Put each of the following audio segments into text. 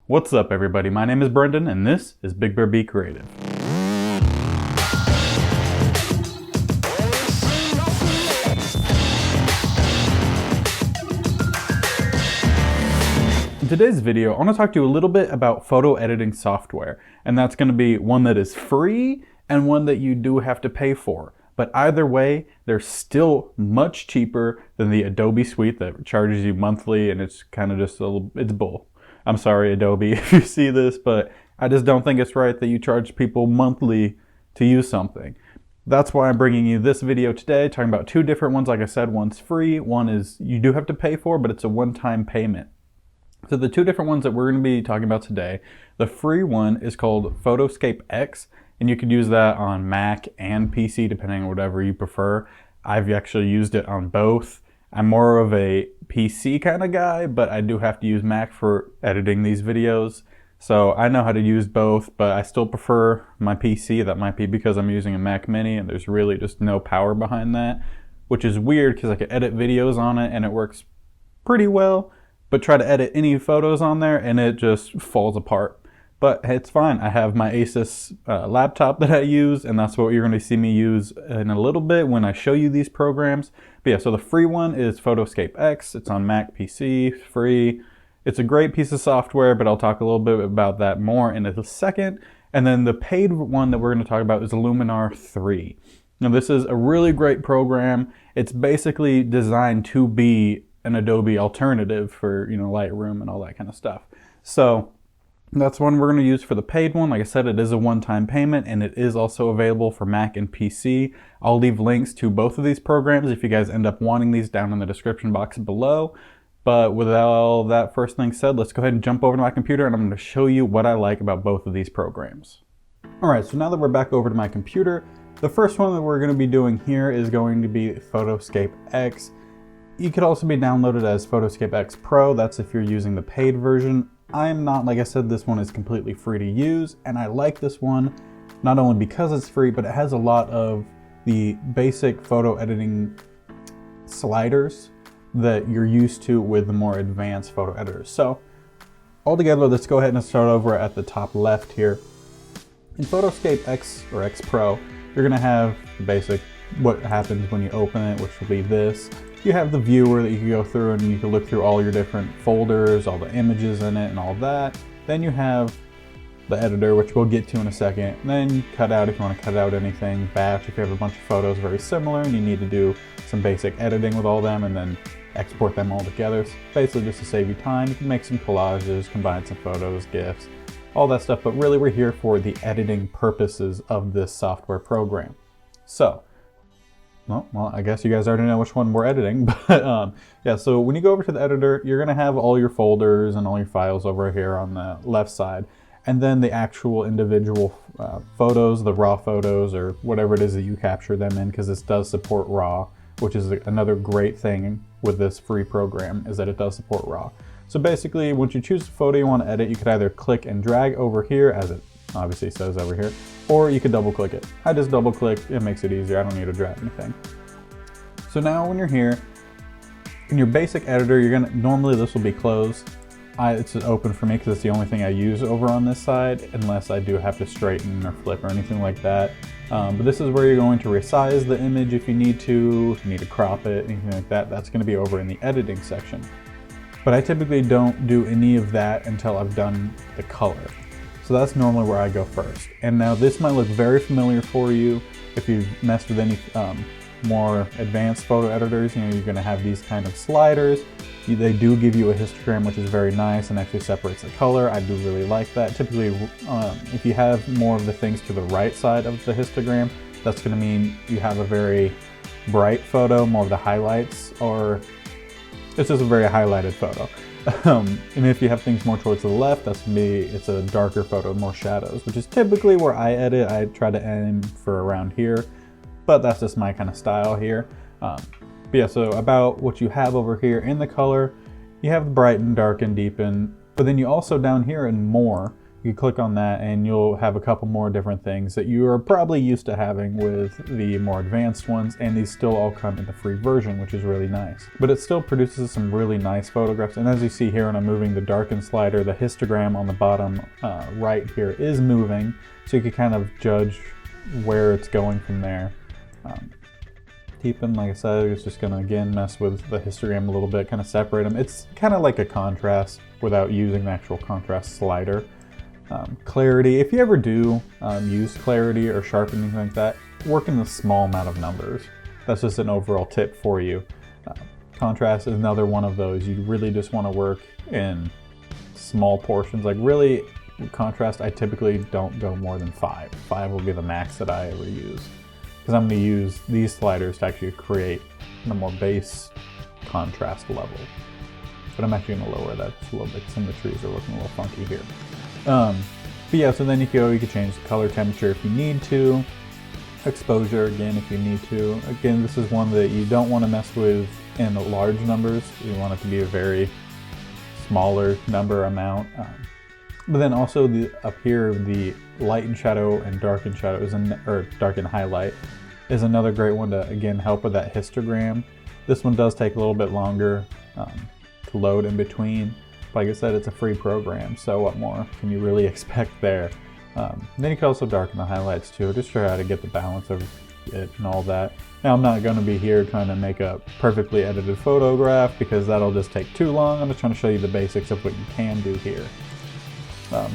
What's up everybody, my name is Brenden and this is BigBearB Creative. In today's video, I want to talk to you a little bit about photo editing software, and that's going to be one that is free and one that you do have to pay for. But either way, they're still much cheaper than the Adobe suite that charges you monthly, and it's kind of just it's bull. I'm sorry, Adobe, if you see this, but I just don't think it's right that you charge people monthly to use something. That's why I'm bringing you this video today, talking about two different ones. Like I said, one's free, one is you do have to pay for, but it's a one-time payment. So the two different ones that we're going to be talking about today, the free one is called Photoscape X, and you could use that on Mac and PC depending on whatever you prefer. I've actually used it on both. I'm more of a PC kind of guy, but I do have to use Mac for editing these videos. So I know how to use both, but I still prefer my PC. That might be because I'm using a Mac Mini and there's really just no power behind that, which is weird because I can edit videos on it and it works pretty well, but try to edit any photos on there and it just falls apart. But it's fine. I have my Asus laptop that I use, and that's what you're going to see me use in a little bit when I show you these programs. But yeah, so the free one is Photoscape X. It's on Mac, PC, free. It's a great piece of software, but I'll talk a little bit about that more in a second. And then the paid one that we're going to talk about is Luminar 3. Now this is a really great program. It's basically designed to be an Adobe alternative for, Lightroom and all that kind of stuff. So that's one we're going to use for the paid one. Like I said, it is a one-time payment and it is also available for Mac and PC. I'll leave links to both of these programs if you guys end up wanting these down in the description box below. But with all that first thing said, let's go ahead and jump over to my computer and I'm going to show you what I like about both of these programs. Alright, so now that we're back over to my computer, the first one that we're going to be doing here is going to be Photoscape X. You could also be downloaded as Photoscape X Pro. That's if you're using the paid version. I'm not, like I said, this one is completely free to use, and I like this one not only because it's free, but it has a lot of the basic photo editing sliders that you're used to with the more advanced photo editors. So altogether, let's go ahead and start over at the top left here. In Photoscape X or X Pro, you're going to have the basic what happens when you open it, which will be this. You have the viewer that you can go through and you can look through all your different folders, all the images in it and all that. Then you have the editor, which we'll get to in a second. And then cut out if you want to cut out anything. Batch if you have a bunch of photos very similar and you need to do some basic editing with all them and then export them all together. So basically just to save you time, you can make some collages, combine some photos, GIFs, all that stuff. But really we're here for the editing purposes of this software program. So, well, I guess you guys already know which one we're editing, but yeah, so when you go over to the editor, you're gonna have all your folders and all your files over here on the left side, and then the actual individual photos, the raw photos, or whatever it is that you capture them in, because this does support RAW, which is another great thing with this free program, is that it does support RAW. So basically, once you choose the photo you want to edit, you could either click and drag over here, as it obviously says over here, or you could double click it. I just double click, it makes it easier, I don't need to drag anything. So now when you're here, in your basic editor, normally this will be closed. It's open for me because it's the only thing I use over on this side, unless I do have to straighten or flip or anything like that. But this is where you're going to resize the image if you need to crop it, anything like that. That's going to be over in the editing section. But I typically don't do any of that until I've done the color. So that's normally where I go first. And now this might look very familiar for you if you've messed with any more advanced photo editors. You're going to have these kind of sliders. They do give you a histogram, which is very nice and actually separates the color. I do really like that. Typically, if you have more of the things to the right side of the histogram, that's going to mean you have a very bright photo, more of the highlights, or it's just a very highlighted photo. And if you have things more towards the left, it's a darker photo, more shadows, which is typically where I edit. I try to aim for around here, but that's just my kind of style here. But yeah, so about what you have over here in the color, you have the brighten, darken, deepen, but then you also down here in more, You click on that and you'll have a couple more different things that you are probably used to having with the more advanced ones, and these still all come in the free version, which is really nice. But it still produces some really nice photographs, and as you see here when I'm moving the darken slider, the histogram on the bottom right here is moving, so you can kind of judge where it's going from there. Deepen, like I said, it's just gonna again mess with the histogram a little bit, kind of separate them. It's kind of like a contrast without using the actual contrast slider. Clarity, if you ever do use clarity or sharpen, anything like that, work in a small amount of numbers. That's just an overall tip for you. Contrast is another one of those. You really just want to work in small portions. Like really, contrast, I typically don't go more than 5. 5 will be the max that I ever use, because I'm going to use these sliders to actually create a more base contrast level. But I'm actually going to lower that just a little bit. Some of the trees are looking a little funky here. But yeah, so then you can change the color temperature if you need to. Exposure, again, if you need to. Again, this is one that you don't want to mess with in large numbers. You want it to be a very smaller number amount. But then also up here, the light and shadow and darken shadow or darken highlight is another great one to, again, help with that histogram. This one does take a little bit longer to load in between. Like I said, it's a free program, so what more can you really expect there? Then you can also darken the highlights too, just try to get the balance of it and all that. Now I'm not going to be here trying to make a perfectly edited photograph because that'll just take too long. I'm just trying to show you the basics of what you can do here.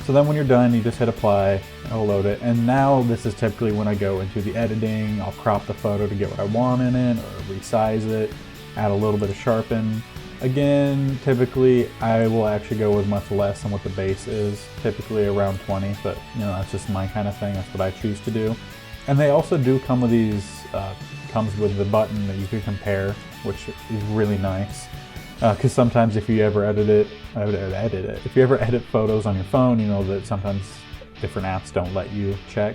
So then when you're done, you just hit apply, I'll load it, and now this is typically when I go into the editing. I'll crop the photo to get what I want in it, or resize it, add a little bit of sharpen. Again, typically I will actually go with much less than what the base is, typically around 20, but you know, that's just my kind of thing, that's what I choose to do. And they also do come with these, comes with the button that you can compare, which is really nice. Because sometimes if you ever if you ever edit photos on your phone, you know that sometimes different apps don't let you check.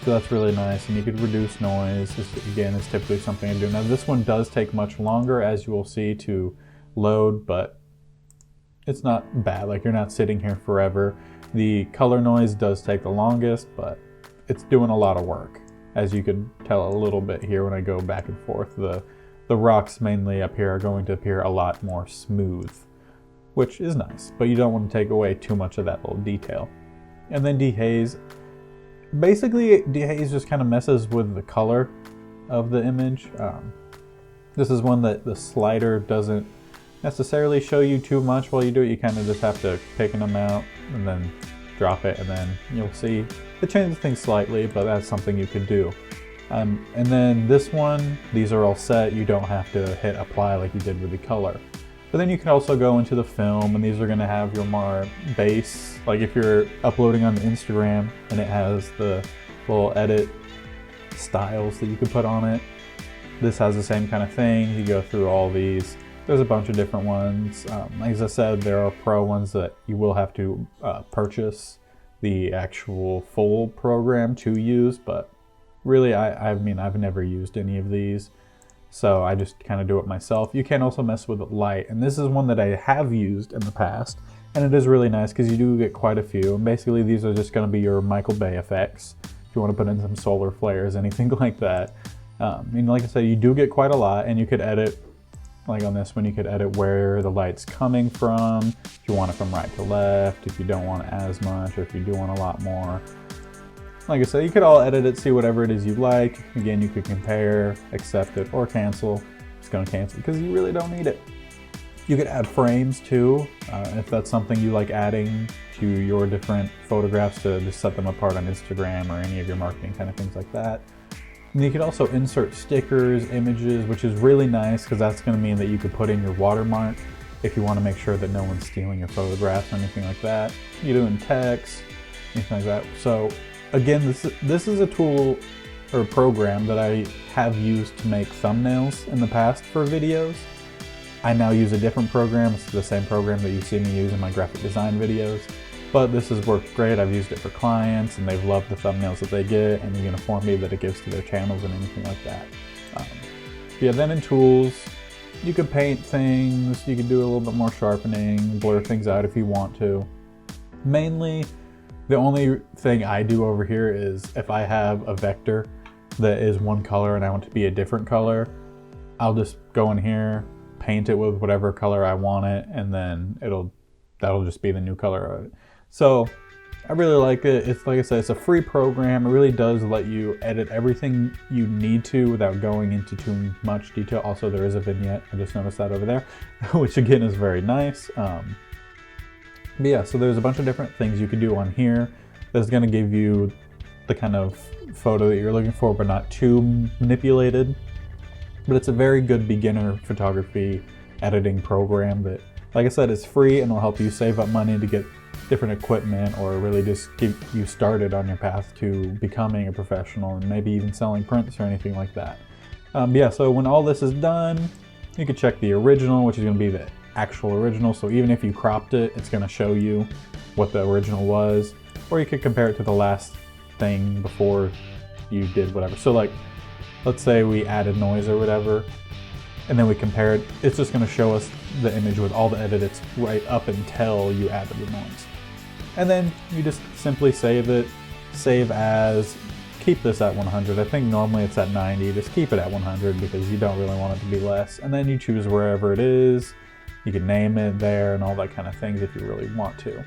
So that's really nice, and you could reduce noise. This, again, is typically something I do. Now this one does take much longer, as you will see, to load, but it's not bad. Like, you're not sitting here forever. The color noise does take the longest, but it's doing a lot of work. As you could tell a little bit here when I go back and forth, the rocks mainly up here are going to appear a lot more smooth, which is nice, but you don't want to take away too much of that little detail. And then dehaze. Basically, dehaze just kind of messes with the color of the image. This is one that the slider doesn't necessarily show you too much while you do it. You kind of just have to pick an amount and then drop it, and then you'll see it changes things slightly, but that's something you could do. And then this one, these are all set. You don't have to hit apply like you did with the color. But then you can also go into the film, and these are going to have your more base. Like if you're uploading on Instagram and it has the little edit styles that you can put on it. This has the same kind of thing. You go through all these. There's a bunch of different ones. As I said, there are pro ones that you will have to purchase the actual full program to use, but really, I mean, I've never used any of these, so I just kind of do it myself. You can also mess with light, and this is one that I have used in the past, and it is really nice because you do get quite a few. And basically, these are just going to be your Michael Bay effects. If you want to put in some solar flares, anything like that. And like I said, you do get quite a lot, and you could edit, like on this one, you could edit where the light's coming from, if you want it from right to left, if you don't want as much, or if you do want a lot more. Like I said, you could all edit it, see whatever it is you like. Again, you could compare, accept it, or cancel. Just gonna cancel because you really don't need it. You could add frames too, if that's something you like adding to your different photographs to just set them apart on Instagram or any of your marketing kind of things like that. And you could also insert stickers, images, which is really nice because that's gonna mean that you could put in your watermark if you wanna make sure that no one's stealing your photographs or anything like that. You're doing text, anything like that. So again, this is a tool or a program that I have used to make thumbnails in the past for videos. I now use a different program. It's the same program that you see me use in my graphic design videos, but this has worked great. I've used it for clients and they've loved the thumbnails that they get and the uniformity that it gives to their channels and anything like that. Yeah, then in tools, you could paint things, you could do a little bit more sharpening, blur things out if you want to. Mainly, the only thing I do over here is if I have a vector that is one color and I want it to be a different color, I'll just go in here, paint it with whatever color I want it, and then that'll just be the new color of it. So I really like it. It's like I said, it's a free program. It really does let you edit everything you need to without going into too much detail. Also, there is a vignette. I just noticed that over there, which again is very nice. But yeah, so there's a bunch of different things you can do on here that's going to give you the kind of photo that you're looking for, but not too manipulated. But it's a very good beginner photography editing program that, like I said, is free and will help you save up money to get different equipment, or really just get you started on your path to becoming a professional and maybe even selling prints or anything like that. Yeah, so when all this is done, you can check the original, which is going to be the actual original. So even if you cropped it, it's going to show you what the original was, or you could compare it to the last thing before you did whatever. So like, let's say we added noise or whatever, and then we compare it, it's just going to show us the image with all the edits right up until you added the noise. And then you just simply save it, save as, keep this at 100. I think normally it's at 90, just keep it at 100 because you don't really want it to be less. And then you choose wherever it is, you can name it there and all that kind of things if you really want to.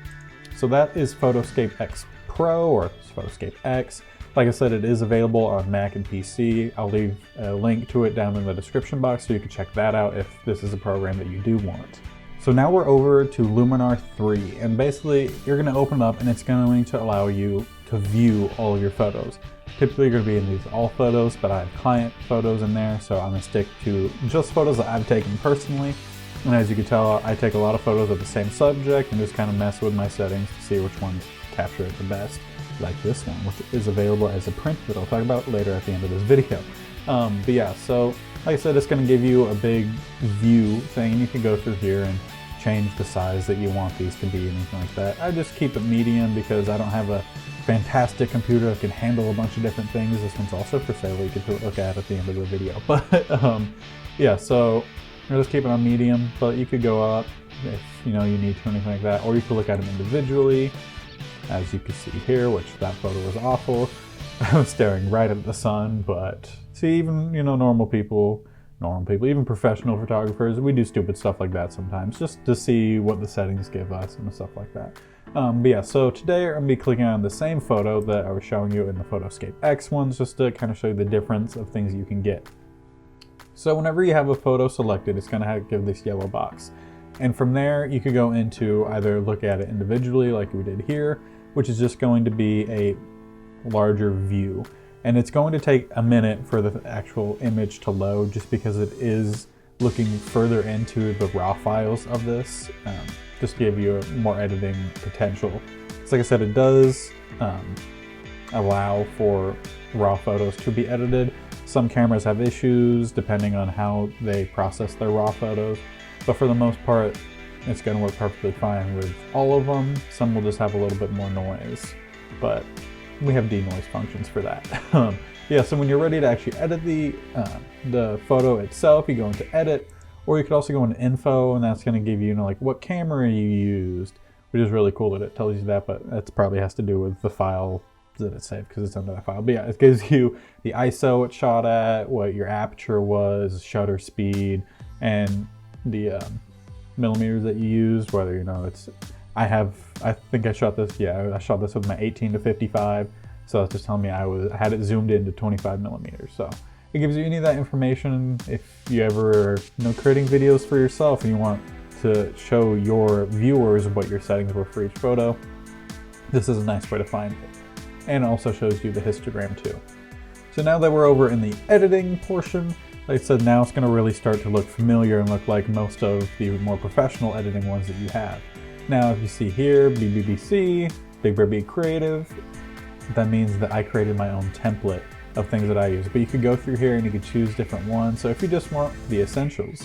So that is Photoscape X Pro, or Photoscape X. Like I said, it is available on Mac and PC. I'll leave a link to it down in the description box so you can check that out if this is a program that you do want. So now we're over to Luminar 3, and basically you're going to open it up and it's going to allow you to view all of your photos. Typically you're going to be in these all photos, but I have client photos in there, so I'm going to stick to just photos that I've taken personally. And as you can tell, I take a lot of photos of the same subject and just kind of mess with my settings to see which ones capture it the best. Like this one, which is available as a print that I'll talk about later at the end of this video. But yeah, so like I said, it's going to give you a big view thing, and you can go through here and change the size that you want these to be, anything like that. I just keep it medium because I don't have a fantastic computer that can handle a bunch of different things. This one's also for sale, you can look at the end of the video. But yeah, so I'll just keep it on medium, but you could go up if you need to, anything like that, or you could look at them individually. As you can see here, which that photo was awful. I was staring right at the sun, but see, even, normal people, even professional photographers, we do stupid stuff like that sometimes, just to see what the settings give us and stuff like that. But yeah, so today I'm going to be clicking on the same photo that I was showing you in the Photoscape X ones, just to kind of show you the difference of things you can get. So whenever you have a photo selected, it's going to give this yellow box. And from there, you could go into either look at it individually like we did here, which is just going to be a larger view. And it's going to take a minute for the actual image to load, just because it is looking further into the raw files of this, just to give you more editing potential. So like I said, it does allow for raw photos to be edited. Some cameras have issues depending on how they process their raw photos, but for the most part, it's going to work perfectly fine with all of them. Some will just have a little bit more noise, but we have denoise functions for that. Yeah, so when you're ready to actually edit the photo itself, you go into edit, or you could also go into info, and that's going to give you, like what camera you used, which is really cool that it tells you that, but that probably has to do with the file that it's saved because it's under that file. But yeah, it gives you the ISO it shot at, what your aperture was, shutter speed, and the millimeters that you used, whether it's, I think I shot this, I shot this with my 18 to 55, so that's just telling me I had it zoomed in to 25 millimeters. So it gives you any of that information if you ever are creating videos for yourself and you want to show your viewers what your settings were for each photo. This is a nice way to find it, and it also shows you the histogram too. So now that we're over in the editing portion, like I said, now it's going to really start to look familiar and look like most of the more professional editing ones that you have. Now, if you see here, BBC, BigBearB Creative, that means that I created my own template of things that I use. But you could go through here and you could choose different ones. So if you just want the essentials,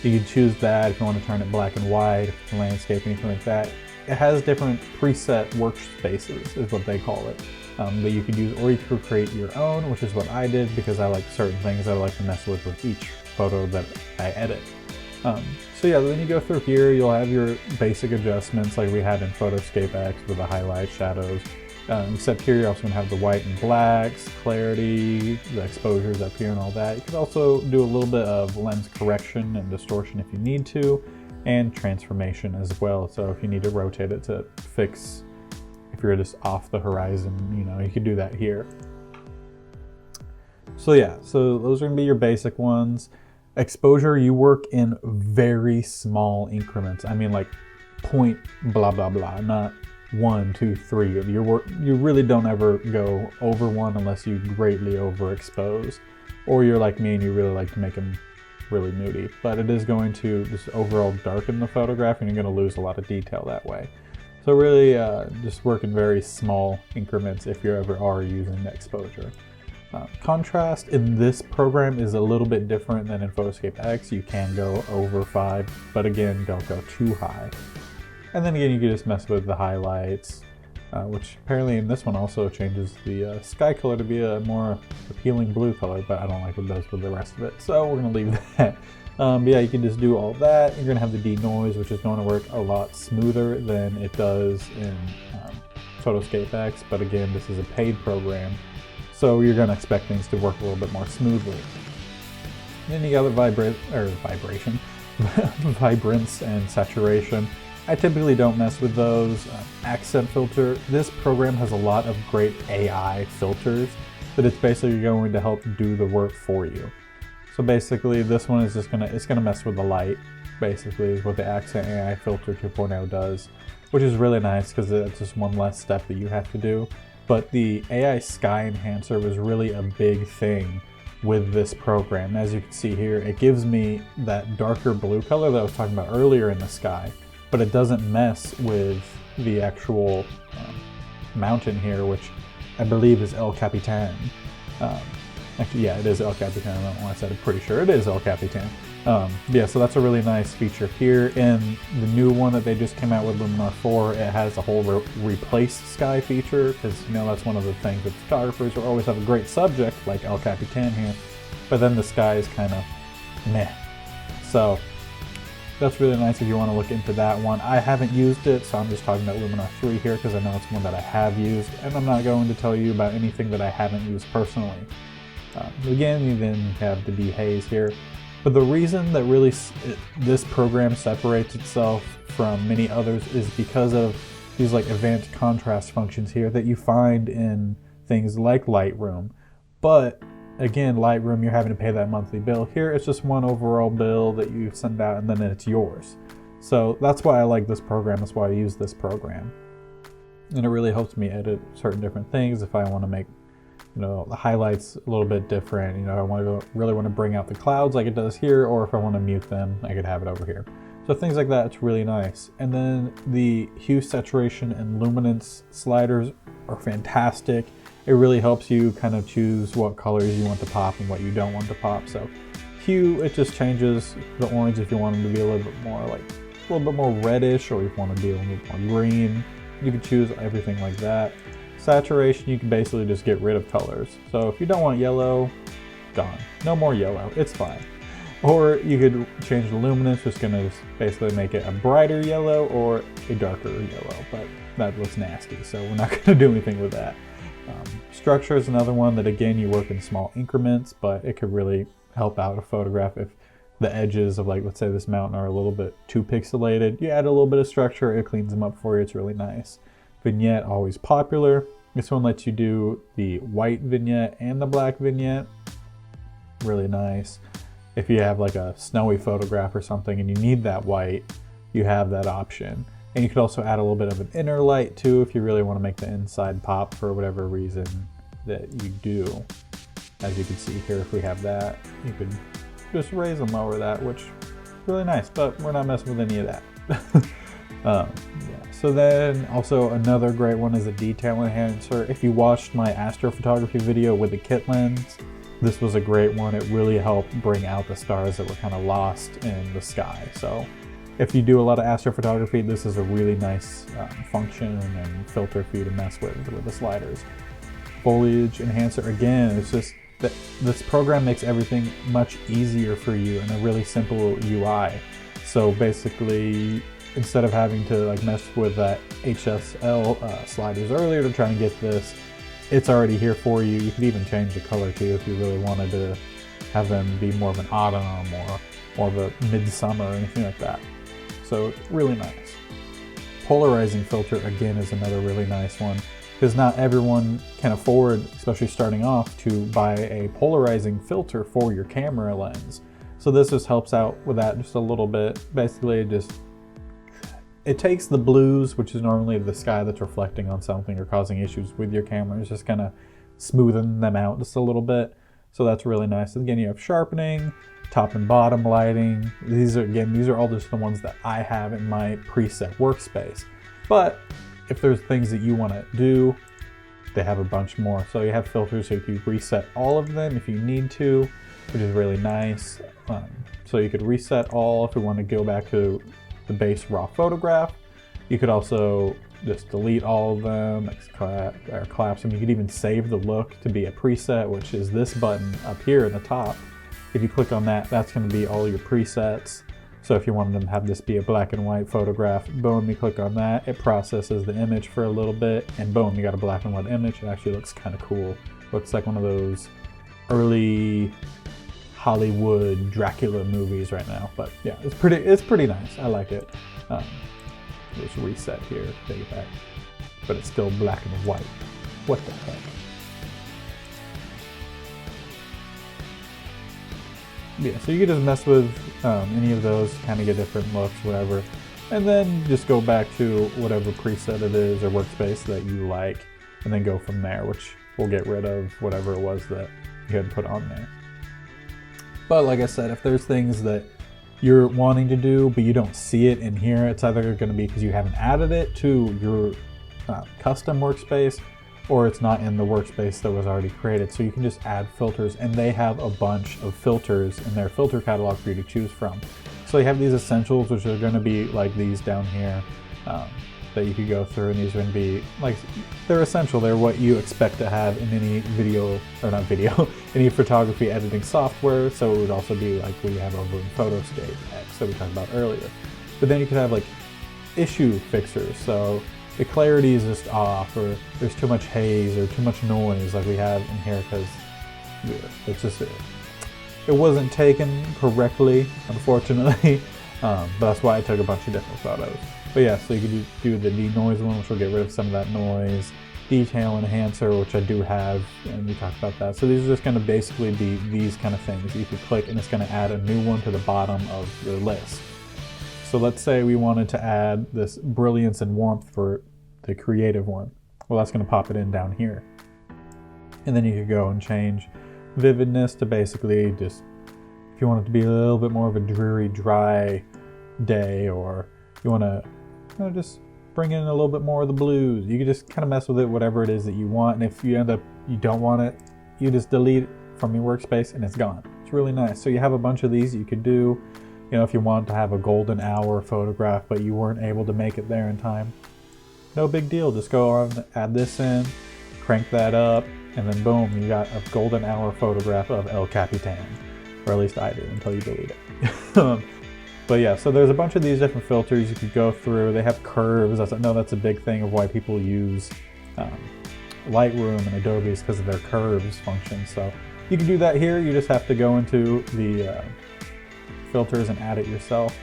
you can choose that. If you want to turn it black and white, landscape, anything like that. It has different preset workspaces, is what they call it, that you could use, or you could create your own, which is what I did because I like certain things that I like to mess with each photo that I edit. So yeah, then you go through here, you'll have your basic adjustments like we had in Photoscape X with the highlights, shadows. Except here you're also going to have the white and blacks, clarity, the exposures up here and all that. You could also do a little bit of lens correction and distortion if you need to, and transformation as well. So if you need to rotate it to fix, if you're just off the horizon, you know, you could do that here. So yeah, so those are going to be your basic ones. Exposure, you work in very small increments. I mean like point blah blah blah, not 1, 2, 3 of your work. You really don't ever go over 1 unless you greatly overexpose, or you're like me and you really like to make them really nudie. But it is going to just overall darken the photograph, and you're going to lose a lot of detail that way. So really just work in very small increments if you ever are using the exposure. Contrast in this program is a little bit different than in Photoscape X. You can go over 5, but again, don't go too high. And then again, you can just mess with the highlights, which apparently in this one also changes the sky color to be a more appealing blue color, but I don't like what it does with the rest of it, so we're going to leave that. But yeah, you can just do all that. You're going to have the denoise, which is going to work a lot smoother than it does in Photoscape X, but again, this is a paid program, so you're going to expect things to work a little bit more smoothly. And then you got the vibrance and saturation. I typically don't mess with those. Accent filter, this program has a lot of great AI filters that it's basically going to help do the work for you. So basically this one is just it's gonna mess with the light, basically is what the Accent AI filter 2.0 does, which is really nice because it's just one less step that you have to do. But the AI sky enhancer was really a big thing with this program. As you can see here, it gives me that darker blue color that I was talking about earlier in the sky, but it doesn't mess with the actual mountain here, which I believe is El Capitan. Actually, yeah, it is El Capitan. I don't know why I said it, pretty sure it is El Capitan. Yeah, so that's a really nice feature here. In the new one that they just came out with, Luminar 4, it has a whole replace sky feature, because you know that's one of the things that photographers will always have a great subject, like El Capitan here, but then the sky is kind of meh. So that's really nice if you want to look into that one. I haven't used it, so I'm just talking about Luminar 3 here because I know it's one that I have used, and I'm not going to tell you about anything that I haven't used personally. Again, you then have the dehaze here. But the reason that really this program separates itself from many others is because of these like advanced contrast functions here that you find in things like Lightroom. But again, Lightroom, you're having to pay that monthly bill. Here, it's just one overall bill that you send out and then it's yours. So that's why I like this program. That's why I use this program. And it really helps me edit certain different things if I want to make, you know, the highlights a little bit different. You know, I really want to bring out the clouds like it does here, or if I want to mute them, I could have it over here. So things like that, it's really nice. And then the hue, saturation, and luminance sliders are fantastic. It really helps you kind of choose what colors you want to pop and what you don't want to pop. So hue, it just changes the orange if you want them to be a little bit more like a little bit more reddish, or if you want to be a little bit more green. You can choose everything like that. Saturation, you can basically just get rid of colors. So if you don't want yellow, gone. No more yellow, it's fine. Or you could change the luminance, just gonna basically make it a brighter yellow or a darker yellow, but that looks nasty, so we're not gonna do anything with that. Structure is another one that, again, you work in small increments, but it could really help out a photograph if the edges of, like, let's say this mountain are a little bit too pixelated. You add a little bit of structure, it cleans them up for you, it's really nice. Vignette, always popular. This one lets you do the white vignette and the black vignette. Really nice. If you have like a snowy photograph or something and you need that white, you have that option. And you could also add a little bit of an inner light too if you really want to make the inside pop for whatever reason that you do. As you can see here, if we have that, you could just raise and lower that, which is really nice, but we're not messing with any of that. Yeah. So then also another great one is a detail enhancer. If you watched my astrophotography video with the kit lens, this was a great one. It really helped bring out the stars that were kind of lost in the sky. So if you do a lot of astrophotography, this is a really nice function and filter for you to mess with the sliders. Foliage enhancer, again, it's just that this program makes everything much easier for you in a really simple UI. So basically, instead of having to like mess with that HSL sliders earlier to try and get this, it's already here for you. You could even change the color too if you really wanted to have them be more of an autumn or more of a midsummer or anything like that. So really nice. Polarizing filter again is another really nice one, because not everyone can afford, especially starting off, to buy a polarizing filter for your camera lens. So this just helps out with that just a little bit. Basically, it takes the blues, which is normally the sky that's reflecting on something or causing issues with your camera, it's just kind of smoothing them out just a little bit. So that's really nice. And again, you have sharpening, top and bottom lighting. These are all just the ones that I have in my preset workspace. But if there's things that you want to do, they have a bunch more. So you have filters so you can reset all of them if you need to, which is really nice. So you could reset all if we want to go back to the base raw photograph. You could also just delete all of them, collapse them. You could even save the look to be a preset, which is this button up here in the top. If you click on that, that's going to be all your presets. So if you wanted them to have this be a black and white photograph, boom, you click on that, it processes the image for a little bit, and boom, you got a black and white image. It actually looks kind of cool. Looks like one of those early Hollywood Dracula movies right now. But yeah, it's pretty nice. I like it. Just reset here, take it back. But it's still black and white. What the heck? Yeah, so you can just mess with any of those, kind of get different looks, whatever. And then just go back to whatever preset it is or workspace that you like, and then go from there, which will get rid of whatever it was that you had put on there. But like I said, if there's things that you're wanting to do, but you don't see it in here, it's either going to be because you haven't added it to your custom workspace, or it's not in the workspace that was already created. So you can just add filters, and they have a bunch of filters in their filter catalog for you to choose from. So you have these essentials, which are going to be like these down here that you could go through, and these are going to be like, they're essential. They're what you expect to have in any video, or not video, any photography editing software. So it would also be like we have over in Photoscape X that we talked about earlier. But then you could have like issue fixers. So the clarity is just off, or there's too much haze or too much noise like we have in here, because it's just, it wasn't taken correctly, unfortunately. But that's why I took a bunch of different photos. But yeah, so you can do the denoise one, which will get rid of some of that noise. Detail enhancer, which I do have, and we talked about that. So these are just going to basically be these kind of things. You can click and it's going to add a new one to the bottom of your list. So let's say we wanted to add this brilliance and warmth for the creative one. Well, that's going to pop it in down here. And then you could go and change vividness to basically just, if you want it to be a little bit more of a dreary, dry day, or you want to just bring in a little bit more of the blues. You can just kind of mess with it, whatever it is that you want. And if you end up, you don't want it, you just delete it from your workspace and it's gone. It's really nice. So you have a bunch of these you could do. You know, if you want to have a golden hour photograph, but you weren't able to make it there in time, no big deal. Just go on, add this in, crank that up, and then boom, you got a golden hour photograph of El Capitan. Or at least I do, until you delete it. But yeah, so there's a bunch of these different filters you could go through. They have curves. I know that's a big thing of why people use Lightroom and Adobe, is because of their curves function. So you can do that here. You just have to go into the filters and add it yourself.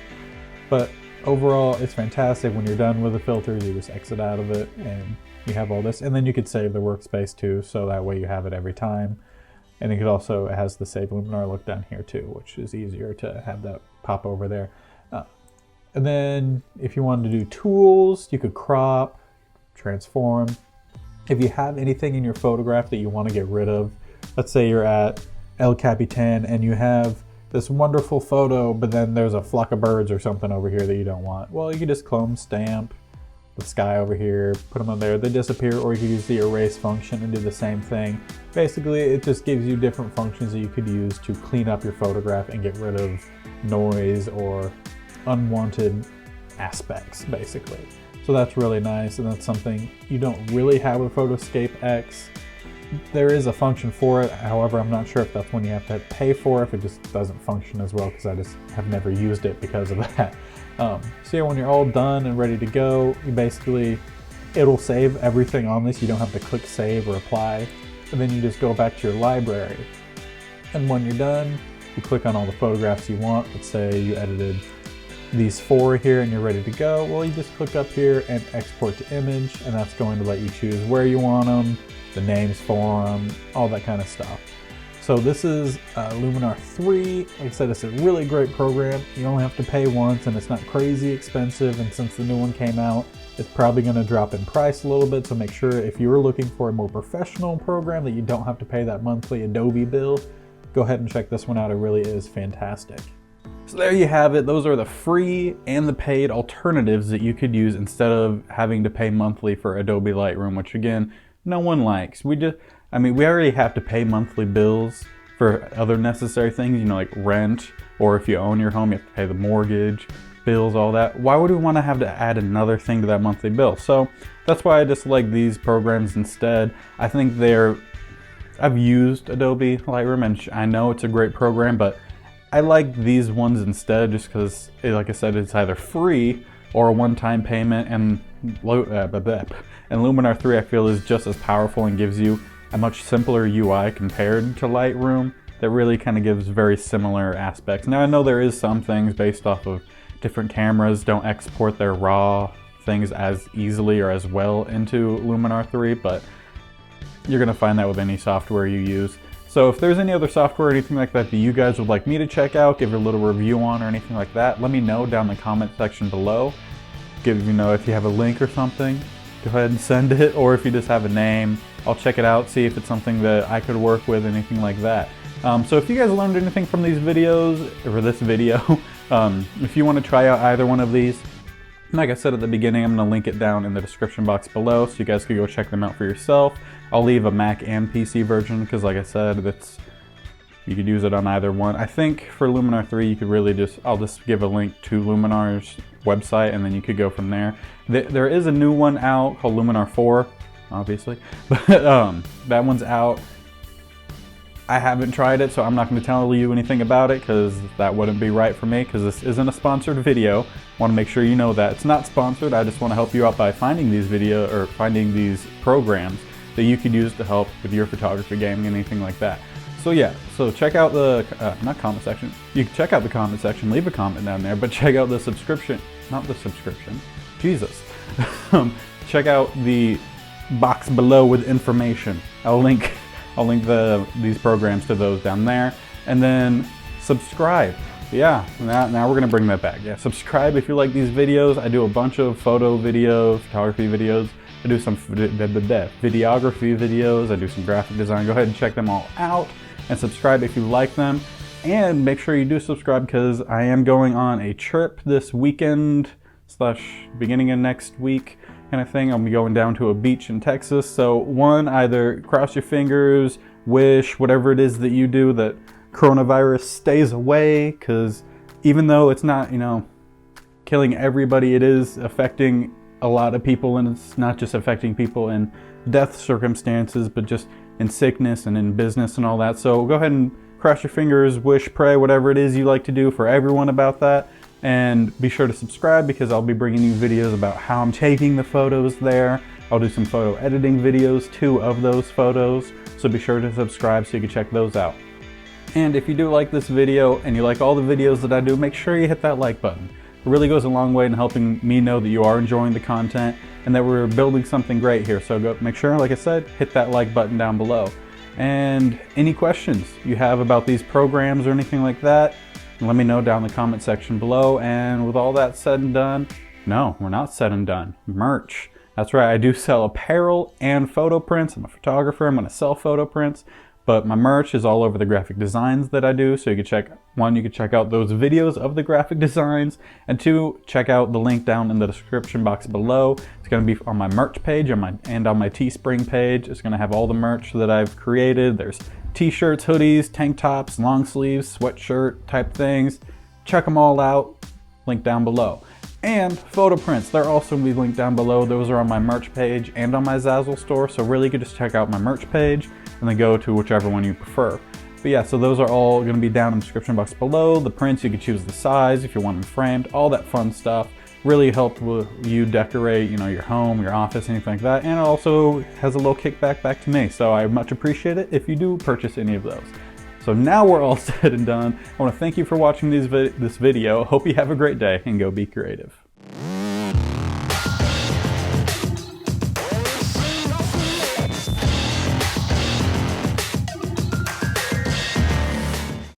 But overall, it's fantastic. When you're done with the filters, you just exit out of it and you have all this. And then you could save the workspace too, so that way you have it every time. And it has the save luminar look down here too, which is easier to have that pop over there. And then if you wanted to do tools, you could crop, transform. If you have anything in your photograph that you want to get rid of, let's say you're at El Capitan and you have this wonderful photo, but then there's a flock of birds or something over here that you don't want. Well, you can just clone stamp the sky over here, put them on there, they disappear, or you could use the erase function and do the same thing. Basically, it just gives you different functions that you could use to clean up your photograph and get rid of noise or unwanted aspects, basically. So that's really nice, and that's something you don't really have with Photoscape X. there is a function for it. However, I'm not sure if that's one you have to pay for, if it just doesn't function as well, because I just have never used it because of that. So yeah, when you're all done and ready to go, you basically, it'll save everything on this. You don't have to click save or apply, and then you just go back to your library. And when you're done, you click on all the photographs you want. Let's say you edited these 4 here and you're ready to go. Well, you just click up here and export to image, and that's going to let you choose where you want them, the names for them, all that kind of stuff. So this is Luminar 3. Like I said, it's a really great program. You only have to pay once, and it's not crazy expensive, and since the new one came out, it's probably going to drop in price a little bit, so make sure if you were looking for a more professional program that you don't have to pay that monthly Adobe bill, go ahead and check this one out. It really is fantastic. So there you have it. Those are the free and the paid alternatives that you could use instead of having to pay monthly for Adobe Lightroom, which again, no one likes. We already have to pay monthly bills for other necessary things, you know, like rent, or if you own your home, you have to pay the mortgage, bills, all that. Why would we want to have to add another thing to that monthly bill? So that's why I just like these programs instead. I think I've used Adobe Lightroom and I know it's a great program, but I like these ones instead just because, like I said, it's either free or a one-time payment, and Luminar 3 I feel is just as powerful and gives you a much simpler UI compared to Lightroom that really kind of gives very similar aspects. Now I know there is some things based off of different cameras don't export their raw things as easily or as well into Luminar 3, but you're gonna find that with any software you use. So if there's any other software or anything like that that you guys would like me to check out, give a little review on or anything like that, let me know down in the comment section below. If you have a link or something, go ahead and send it, or if you just have a name, I'll check it out, see if it's something that I could work with, anything like that. So if you guys learned anything from these videos, or this video, if you want to try out either one of these, like I said at the beginning, I'm going to link it down in the description box below so you guys can go check them out for yourself. I'll leave a Mac and PC version because, like I said, you could use it on either one. I think for Luminar 3 you could really I'll just give a link to Luminar's website and then you could go from there. There is a new one out called Luminar 4, obviously, but that one's out. I haven't tried it, so I'm not going to tell you anything about it because that wouldn't be right for me, because this isn't a sponsored video. I want to make sure you know that. It's not sponsored. I just want to help you out by finding these programs that you could use to help with your photography, gaming, and anything like that. So yeah, so check out the, comment section. You can check out the comment section, leave a comment down there, but check out the Jesus. Check out the box below with information. I'll link these programs to those down there, and then subscribe. Yeah, now we're gonna bring that back. Yeah, subscribe if you like these videos. I do a bunch of photography videos. I do some videography videos. I do some graphic design. Go ahead and check them all out and subscribe if you like them. And make sure you do subscribe because I am going on a trip this weekend / beginning of next week kind of thing. I'll be going down to a beach in Texas. So either cross your fingers, wish, whatever it is that you do, that coronavirus stays away, because even though it's not, killing everybody, it is affecting a lot of people, and it's not just affecting people in death circumstances, but just in sickness and in business and all that. So go ahead and cross your fingers, wish, pray, whatever it is you like to do for everyone about that. And be sure to subscribe because I'll be bringing you videos about how I'm taking the photos there. I'll do some photo editing videos too of those photos. So be sure to subscribe so you can check those out. And if you do like this video and you like all the videos that I do, make sure you hit that like button. It really goes a long way in helping me know that you are enjoying the content and that we're building something great here. So go make sure, like I said, hit that like button down below. And any questions you have about these programs or anything like that, let me know down in the comment section below. And with all that said and done, no, we're not said and done. Merch. That's right, I do sell apparel and photo prints. I'm a photographer, I'm gonna sell photo prints, but my merch is all over the graphic designs that I do. So you can check out those videos of the graphic designs, and 2, check out the link down in the description box below. It's gonna be on my merch page and on my Teespring page. It's gonna have all the merch that I've created. There's t-shirts, hoodies, tank tops, long sleeves, sweatshirt type things. Check them all out, link down below. And photo prints, they're also going to be linked down below. Those are on my merch page and on my Zazzle store, so really you could just check out my merch page and then go to whichever one you prefer. But yeah, so those are all going to be down in the description box below. The prints, you can choose the size if you want them framed, all that fun stuff. Really help you decorate, your home, your office, anything like that. And it also has a little kickback back to me, so I much appreciate it if you do purchase any of those. So now we're all said and done. I want to thank you for watching this video. Hope you have a great day and go be creative.